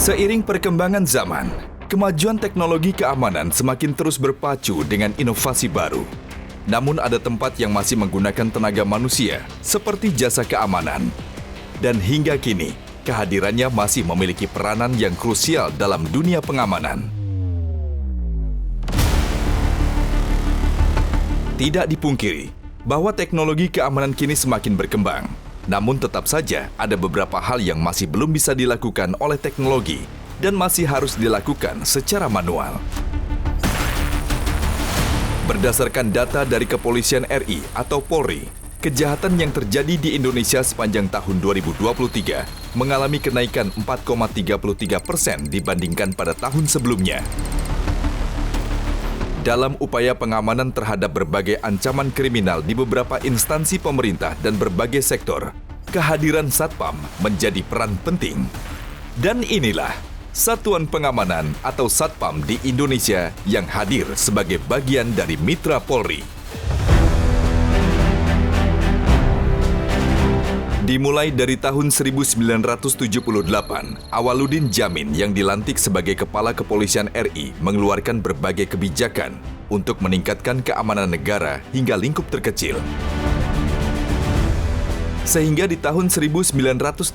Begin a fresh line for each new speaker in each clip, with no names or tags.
Seiring perkembangan zaman, kemajuan teknologi keamanan semakin terus berpacu dengan inovasi baru. Namun ada tempat yang masih menggunakan tenaga manusia, seperti jasa keamanan. Dan hingga kini, kehadirannya masih memiliki peranan yang krusial dalam dunia pengamanan. Tidak dipungkiri bahwa teknologi keamanan kini semakin berkembang. Namun tetap saja ada beberapa hal yang masih belum bisa dilakukan oleh teknologi dan masih harus dilakukan secara manual. Berdasarkan data dari Kepolisian RI atau Polri, kejahatan yang terjadi di Indonesia sepanjang tahun 2023 mengalami kenaikan 4,33% dibandingkan pada tahun sebelumnya. Dalam upaya pengamanan terhadap berbagai ancaman kriminal di beberapa instansi pemerintah dan berbagai sektor, kehadiran Satpam menjadi peran penting. Dan inilah Satuan Pengamanan atau Satpam di Indonesia yang hadir sebagai bagian dari Mitra Polri. Dimulai dari tahun 1978, Awaludin Djamin yang dilantik sebagai Kepala Kepolisian RI mengeluarkan berbagai kebijakan untuk meningkatkan keamanan negara hingga lingkup terkecil. Sehingga di tahun 1980,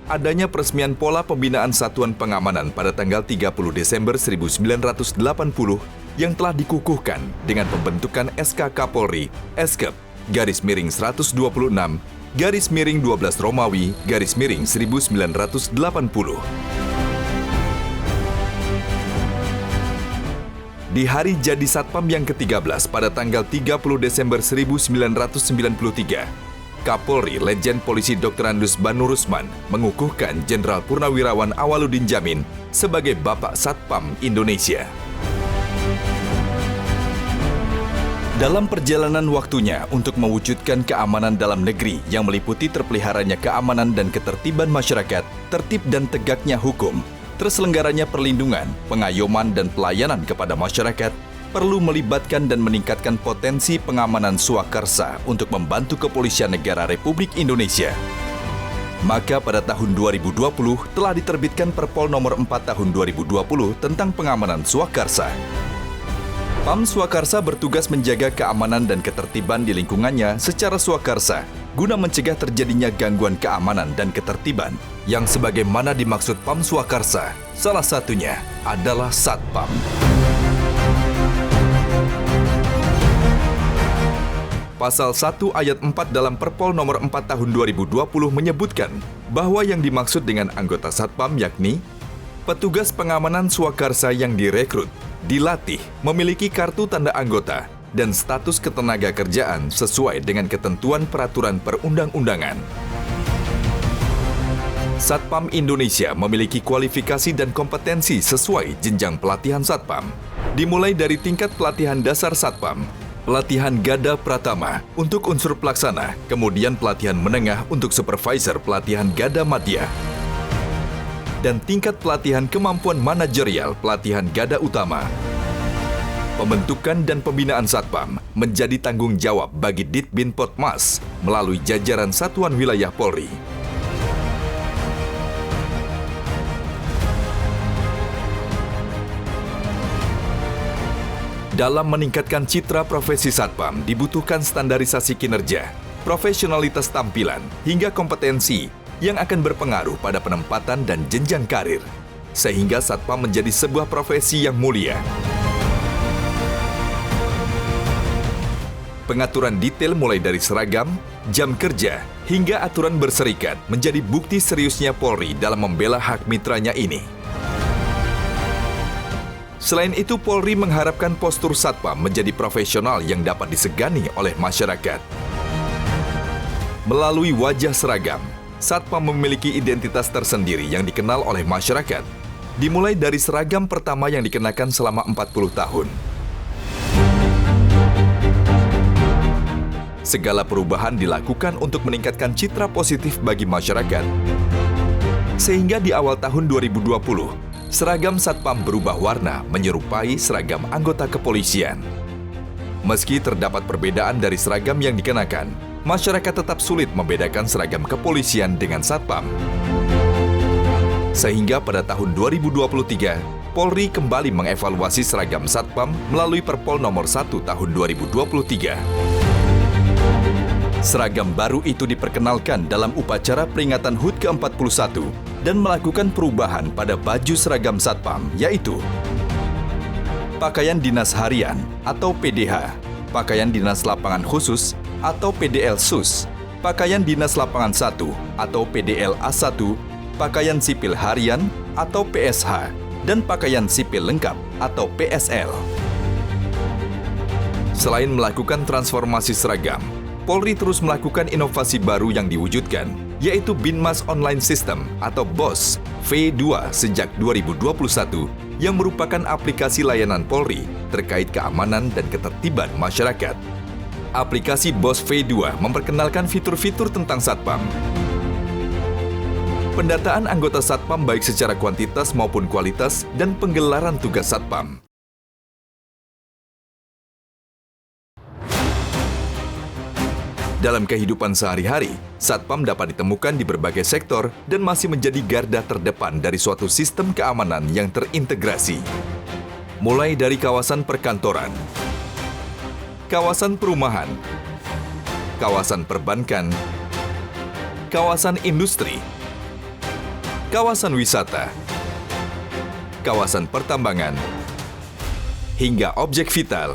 adanya peresmian pola pembinaan Satuan Pengamanan pada tanggal 30 Desember 1980 yang telah dikukuhkan dengan pembentukan SK Kapolri, SKEP_126 _12 Romawi _1980. Di hari jadi Satpam yang ke-13 pada tanggal 30 Desember 1993, Kapolri Letjen Polisi Dr. Andus Banur Rusman mengukuhkan Jenderal Purnawirawan Awaludin Djamin sebagai Bapak Satpam Indonesia. Dalam perjalanan waktunya untuk mewujudkan keamanan dalam negeri yang meliputi terpeliharanya keamanan dan ketertiban masyarakat, tertib dan tegaknya hukum, terselenggaranya perlindungan, pengayoman dan pelayanan kepada masyarakat, perlu melibatkan dan meningkatkan potensi pengamanan swakarsa untuk membantu Kepolisian Negara Republik Indonesia. Maka pada tahun 2020 telah diterbitkan Perpol nomor 4 tahun 2020 tentang pengamanan swakarsa. PAM Swakarsa bertugas menjaga keamanan dan ketertiban di lingkungannya secara swakarsa guna mencegah terjadinya gangguan keamanan dan ketertiban yang sebagaimana dimaksud PAM Swakarsa, salah satunya adalah Satpam. Pasal 1 ayat 4 dalam Perpol nomor 4 tahun 2020 menyebutkan bahwa yang dimaksud dengan anggota Satpam yakni petugas pengamanan swakarsa yang direkrut, dilatih, memiliki kartu tanda anggota, dan status ketenaga kerjaan sesuai dengan ketentuan peraturan perundang-undangan. Satpam Indonesia memiliki kualifikasi dan kompetensi sesuai jenjang pelatihan Satpam, dimulai dari tingkat pelatihan dasar Satpam, pelatihan Gada Pratama untuk unsur pelaksana, kemudian pelatihan menengah untuk supervisor pelatihan Gada Madya, dan tingkat pelatihan kemampuan manajerial pelatihan Gada Utama. Pembentukan dan pembinaan Satpam menjadi tanggung jawab bagi Ditbin Potmas melalui jajaran Satuan Wilayah Polri. Dalam meningkatkan citra profesi Satpam dibutuhkan standarisasi kinerja, profesionalitas tampilan, hingga kompetensi yang akan berpengaruh pada penempatan dan jenjang karir, sehingga Satpam menjadi sebuah profesi yang mulia. Pengaturan detail mulai dari seragam, jam kerja, hingga aturan berserikat menjadi bukti seriusnya Polri dalam membela hak mitranya ini. Selain itu, Polri mengharapkan postur Satpam menjadi profesional yang dapat disegani oleh masyarakat. Melalui wajah seragam, Satpam memiliki identitas tersendiri yang dikenal oleh masyarakat, dimulai dari seragam pertama yang dikenakan selama 40 tahun. Segala perubahan dilakukan untuk meningkatkan citra positif bagi masyarakat. Sehingga di awal tahun 2020, seragam Satpam berubah warna menyerupai seragam anggota kepolisian. Meski terdapat perbedaan dari seragam yang dikenakan, masyarakat tetap sulit membedakan seragam kepolisian dengan Satpam. Sehingga pada tahun 2023, Polri kembali mengevaluasi seragam Satpam melalui Perpol nomor 1 tahun 2023. Seragam baru itu diperkenalkan dalam upacara peringatan HUT ke-41 dan melakukan perubahan pada baju seragam Satpam, yaitu pakaian dinas harian atau PDH, pakaian dinas lapangan khusus atau PDL-SUS, pakaian dinas lapangan 1 atau PDL-A1, pakaian sipil harian atau PSH, dan pakaian sipil lengkap atau PSL. Selain melakukan transformasi seragam, Polri terus melakukan inovasi baru yang diwujudkan, yaitu Binmas Online System atau BOS V2 sejak 2021 yang merupakan aplikasi layanan Polri terkait keamanan dan ketertiban masyarakat. Aplikasi BOS V2 memperkenalkan fitur-fitur tentang Satpam. Pendataan anggota Satpam baik secara kuantitas maupun kualitas dan penggelaran tugas Satpam. Dalam kehidupan sehari-hari, Satpam dapat ditemukan di berbagai sektor dan masih menjadi garda terdepan dari suatu sistem keamanan yang terintegrasi. Mulai dari kawasan perkantoran, kawasan perumahan, kawasan perbankan, kawasan industri, kawasan wisata, kawasan pertambangan, hingga objek vital.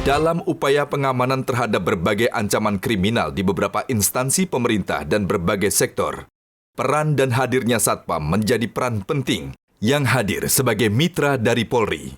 Dalam upaya pengamanan terhadap berbagai ancaman kriminal di beberapa instansi pemerintah dan berbagai sektor, peran dan hadirnya Satpam menjadi peran penting yang hadir sebagai mitra dari Polri.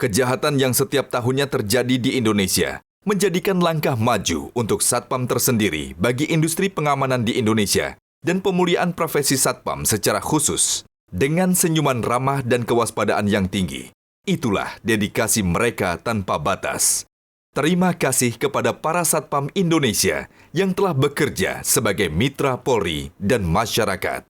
Kejahatan yang setiap tahunnya terjadi di Indonesia menjadikan langkah maju untuk Satpam tersendiri bagi industri pengamanan di Indonesia dan pemuliaan profesi Satpam secara khusus. Dengan senyuman ramah dan kewaspadaan yang tinggi, itulah dedikasi mereka tanpa batas. Terima kasih kepada para Satpam Indonesia yang telah bekerja sebagai mitra Polri dan masyarakat.